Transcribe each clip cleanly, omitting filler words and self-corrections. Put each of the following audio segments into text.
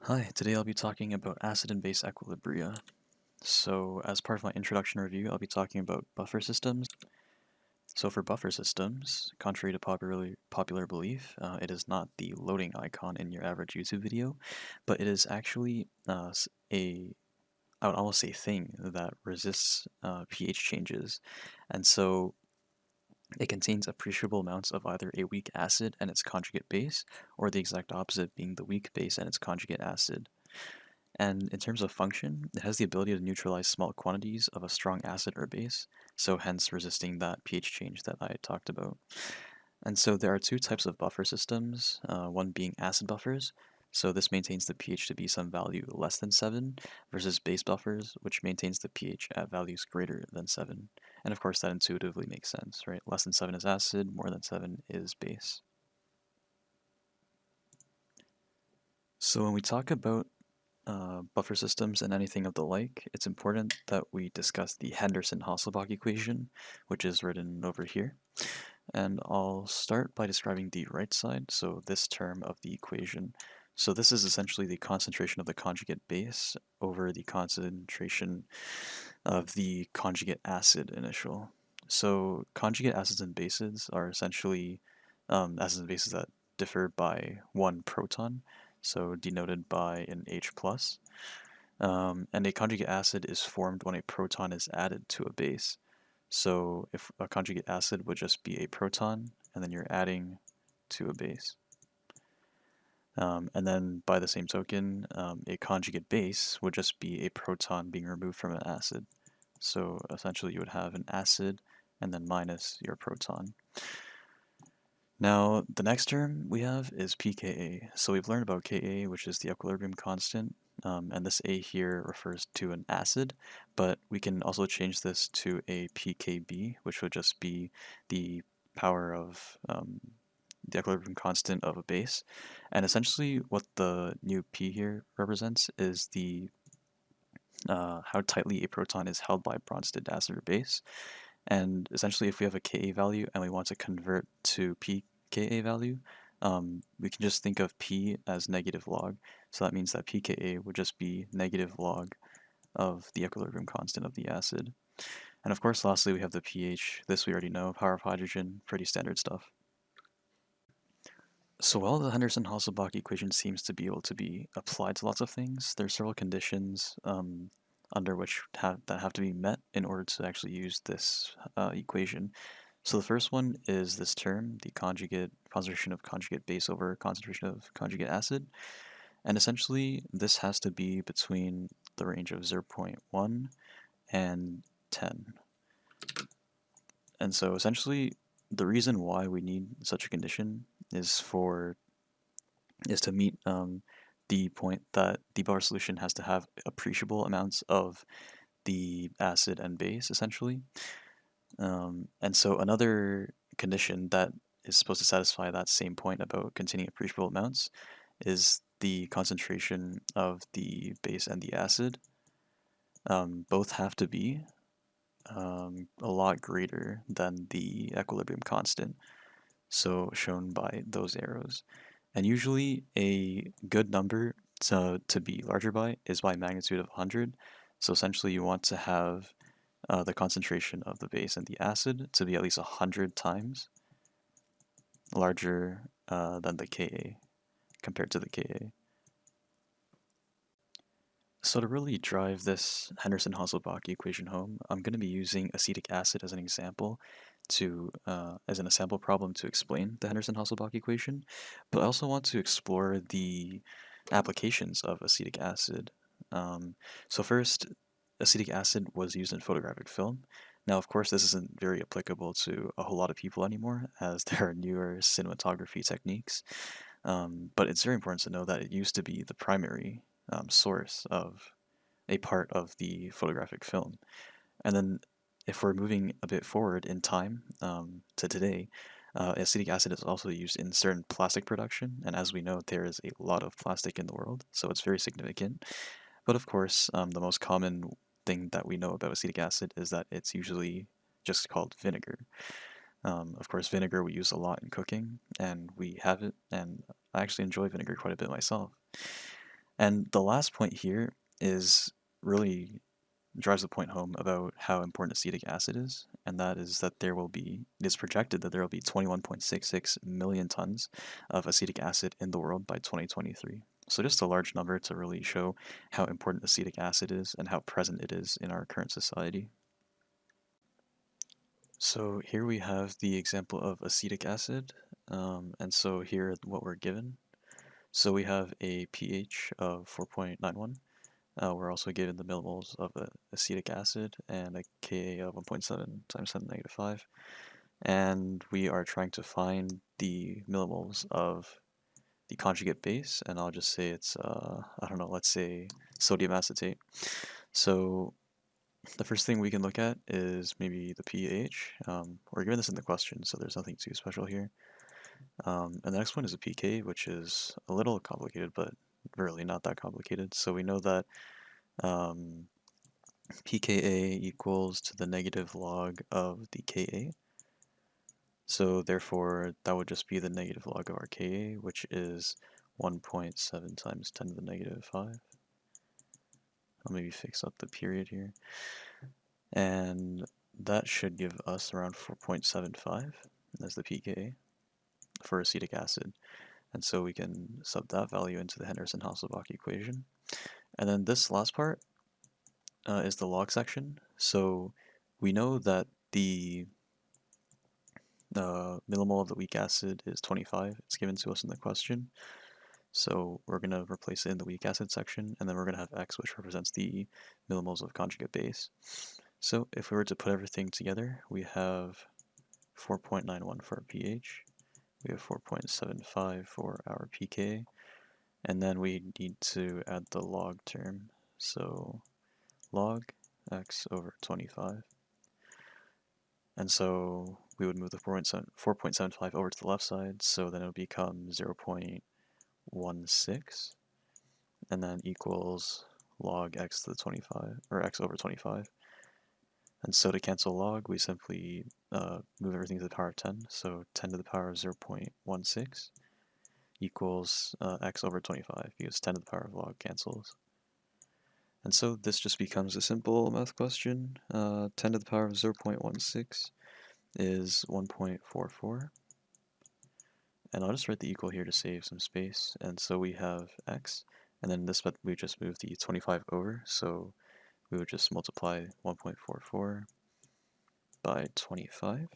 Hi, today I'll be talking about acid and base equilibria. So as part of my introduction review, I'll be talking about buffer systems. So for buffer systems, contrary to popular belief, it is not the loading icon in your average YouTube video, but it is actually I would almost say thing that resists pH changes. And so it contains appreciable amounts of either a weak acid and its conjugate base, or the exact opposite being the weak base and its conjugate acid. And in terms of function, it has the ability to neutralize small quantities of a strong acid or base, so hence resisting that pH change that I talked about. And so there are two types of buffer systems, one being acid buffers. So this maintains the pH to be some value less than 7 versus base buffers, which maintains the pH at values greater than 7. And of course that intuitively makes sense, right? Less than 7 is acid, more than 7 is base. So when we talk about buffer systems and anything of the like, it's important that we discuss the Henderson-Hasselbalch equation, which is written over here. And I'll start by describing the right side, so this term of the equation. So this is essentially the concentration of the conjugate base over the concentration of the conjugate acid initial. So conjugate acids and bases are essentially acids and bases that differ by one proton, so denoted by an H+. And a conjugate acid is formed when a proton is added to a base. So if a conjugate acid would just be a proton, and then you're adding to a base. And then by the same token, a conjugate base would just be a proton being removed from an acid. So essentially you would have an acid and then minus your proton. Now, the next term we have is pKa. So we've learned about Ka, which is the equilibrium constant, and this A here refers to an acid, but we can also change this to a pKb, which would just be the power of the equilibrium constant of a base. And essentially what the new P here represents is the how tightly a proton is held by a Bronsted acid or base. And essentially, if we have a Ka value and we want to convert to pKa value, we can just think of P as negative log. So that means that pKa would just be negative log of the equilibrium constant of the acid. And of course, lastly, we have the pH. This we already know, power of hydrogen, pretty standard stuff. So while the Henderson-Hasselbalch equation seems to be able to be applied to lots of things, there are several conditions under which that have to be met in order to actually use this equation. So the first one is this term, the conjugate concentration of conjugate base over concentration of conjugate acid. And essentially, this has to be between the range of 0.1 and 10. And so essentially, the reason why we need such a condition is to meet the point that the bar solution has to have appreciable amounts of the acid and base, essentially. And so another condition that is supposed to satisfy that same point about containing appreciable amounts is the concentration of the base and the acid. Both have to be a lot greater than the equilibrium constant, so shown by those arrows. And usually a good number to be larger by is by magnitude of 100. So essentially you want to have the concentration of the base and the acid to be at least 100 times larger than the Ka compared to the Ka. So to really drive this Henderson-Hasselbalch equation home, I'm going to be using acetic acid as an example as an sample problem to explain the Henderson-Hasselbalch equation, but I also want to explore the applications of acetic acid. So first, acetic acid was used in photographic film. Now, of course, this isn't very applicable to a whole lot of people anymore, as there are newer cinematography techniques, but it's very important to know that it used to be the primary source of a part of the photographic film. And then if we're moving a bit forward in time to today, acetic acid is also used in certain plastic production, and as we know, there is a lot of plastic in the world, so it's very significant. But of course, the most common thing that we know about acetic acid is that it's usually just called vinegar. Of course, vinegar we use a lot in cooking, and we have it, and I actually enjoy vinegar quite a bit myself. And the last point here is really drives the point home about how important acetic acid is, and that is that it is projected that there will be 21.66 million tons of acetic acid in the world by 2023. So just a large number to really show how important acetic acid is and how present it is in our current society. So here we have the example of acetic acid, and so here what we're given. So we have a pH of 4.91. We're also given the millimoles of acetic acid and a Ka of 1.7 times 10 to the negative 5. And we are trying to find the millimoles of the conjugate base, and I'll just say it's, I don't know, let's say sodium acetate. So the first thing we can look at is maybe the pH. We're given this in the question, so there's nothing too special here. And the next one is a pK, which is a little complicated, but really not that complicated. So we know that um, pKa equals to the negative log of the Ka. So therefore, that would just be the negative log of our Ka, which is 1.7 times 10 to the negative 5. I'll maybe fix up the period here. And that should give us around 4.75 as the pKa for acetic acid. And so we can sub that value into the Henderson-Hasselbalch equation. And then this last part is the log section. So we know that the millimole of the weak acid is 25. It's given to us in the question. So we're going to replace it in the weak acid section, and then we're going to have X, which represents the millimoles of conjugate base. So if we were to put everything together, we have 4.91 for our pH, we have 4.75 for our pK, and then we need to add the log term. So log X over 25. And so we would move the 4.75 over to the left side, so then it would become 0.16, and then equals log x to the 25, or x over 25. And so to cancel log, we simply move everything to the power of 10, so 10 to the power of 0.16 equals x over 25, because 10 to the power of log cancels. And so this just becomes a simple math question. 10 to the power of 0.16 is 1.44. And I'll just write the equal here to save some space. And so we have x, and then this, but we just moved the 25 over, so we would just multiply 1.44 by 25.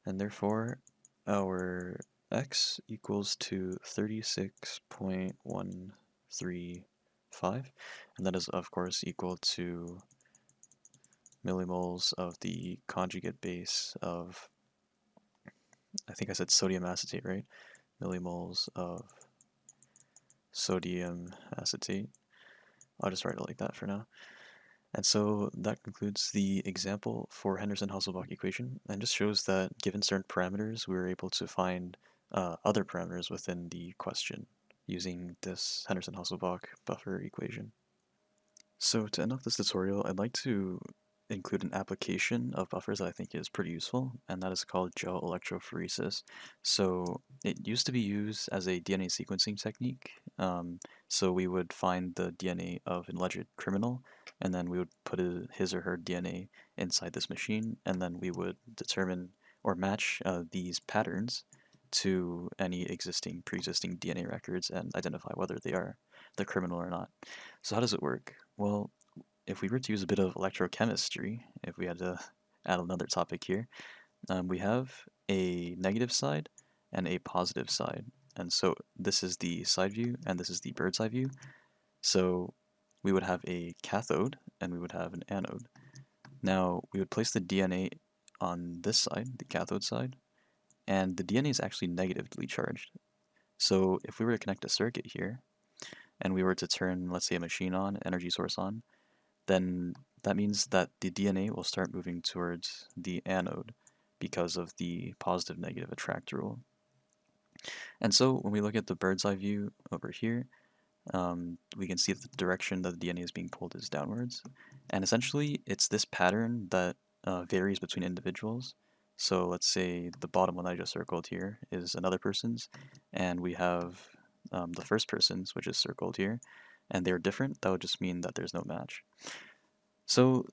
And therefore, our x equals to 36.135, and that is, of course, equal to millimoles of the conjugate base of, I think I said sodium acetate, right? Millimoles of sodium acetate. I'll just write it like that for now. And so that concludes the example for Henderson-Hasselbalch equation, and just shows that given certain parameters, we were able to find other parameters within the question using this Henderson-Hasselbalch buffer equation. So to end off this tutorial, I'd like to include an application of buffers that I think is pretty useful, and that is called gel electrophoresis. So it used to be used as a DNA sequencing technique. So we would find the DNA of an alleged criminal, and then we would put his or her DNA inside this machine, and then we would determine or match these patterns to any pre-existing DNA records and identify whether they are the criminal or not. So how does it work? Well, if we were to use a bit of electrochemistry, if we had to add another topic here, we have a negative side and a positive side. And so this is the side view and this is the bird's eye view. So we would have a cathode and we would have an anode. Now we would place the DNA on this side, the cathode side, and the DNA is actually negatively charged. So if we were to connect a circuit here, and we were to turn, let's say, a machine on, energy source on, then that means that the DNA will start moving towards the anode because of the positive-negative attract rule. And so when we look at the bird's eye view over here, we can see that the direction that the DNA is being pulled is downwards. And essentially, it's this pattern that varies between individuals. So let's say the bottom one I just circled here is another person's, and we have the first person's, which is circled here, and they're different, that would just mean that there's no match. So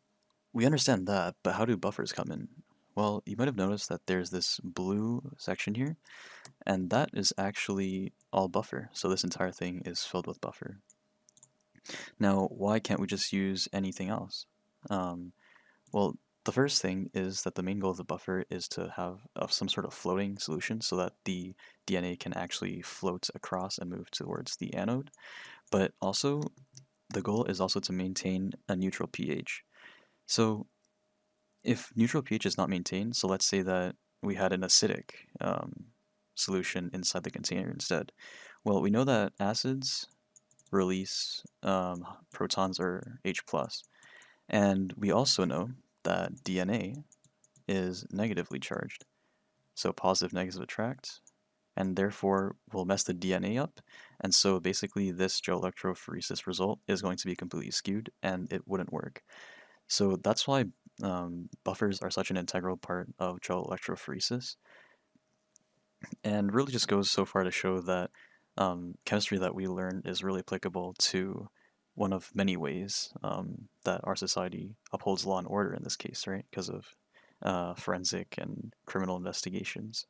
we understand that, but how do buffers come in? Well, you might have noticed that there's this blue section here, and that is actually all buffer. So this entire thing is filled with buffer. Now, why can't we just use anything else? Well, the first thing is that the main goal of the buffer is to have some sort of floating solution so that the DNA can actually float across and move towards the anode. But also, the goal is also to maintain a neutral pH. So if neutral pH is not maintained, so let's say that we had an acidic solution inside the container instead. Well, we know that acids release protons or H+, and we also know that DNA is negatively charged. So positive negative attract, and therefore will mess the DNA up. And so basically this gel electrophoresis result is going to be completely skewed and it wouldn't work. So that's why buffers are such an integral part of gel electrophoresis, and really just goes so far to show that chemistry that we learn is really applicable to one of many ways that our society upholds law and order in this case, right? Because of forensic and criminal investigations.